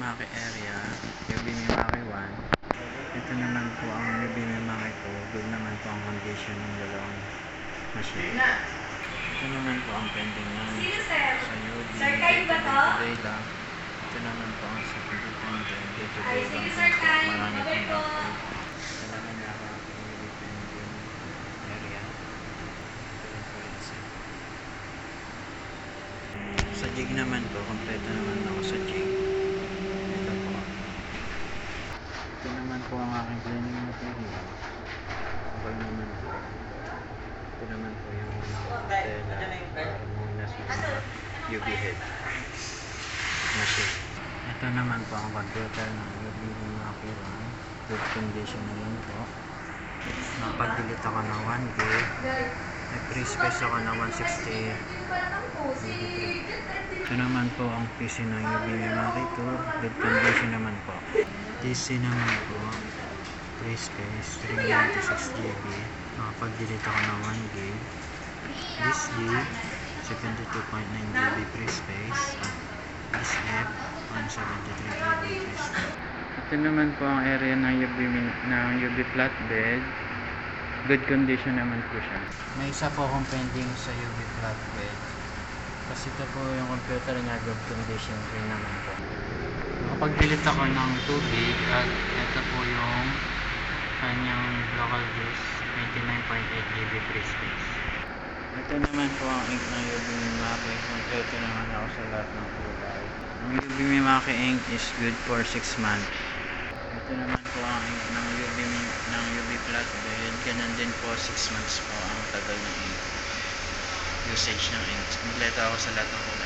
Mimaki area, UV Mimaki 1. Ito naman po ang UV Mimaki 2. Good naman po ang condition ng dalawang machine. Ito naman po ang pending namin sa UV. Day-to-day lang. Ito naman po ang sa pending. Day-to-day lang po. Marami pong upload. Ito naman na ang UV pending area. Ito po yun sa jig naman po, kompleto naman ako sa jig. Ito po. Ito naman po ang aking cleaning material. Ito naman po. Ito naman po yung tela para muna sa mga UV head machine. Ito naman po ang computer ng UV Mimaki 1. Good condition naman po. Nakapag-delete ako ng 1 gig. May free space ako ng 160. Ito naman po ang PC ng UV Mimaki 2. Good condition naman po. DC naman po. Free space 396 GB. Nakapag-delete ako ng 1 gig. This G 72.9 GB free space. At this F 173 GB free space. Ito naman po ang area ng UV flatbed. Good condition naman po siya. May isa po akong pending sa UV flatbed. Kasi ito po yung computer niya, good condition rin naman po. Nakapag-delete ako ng tubig at ito po yung kanyang local disk, 29.8 GB free space. Ito naman po ang ink ng UV Mimaki. Kompleto naman ako sa lahat ng kulay. Ang UV Mimaki ink is good for 6 months. Ito naman po ang ink ng UV flatbed. Ganun din po, 6 months po ang tagal ng ink. Usage ng ink. Kompleto ako sa lahat ng kulay.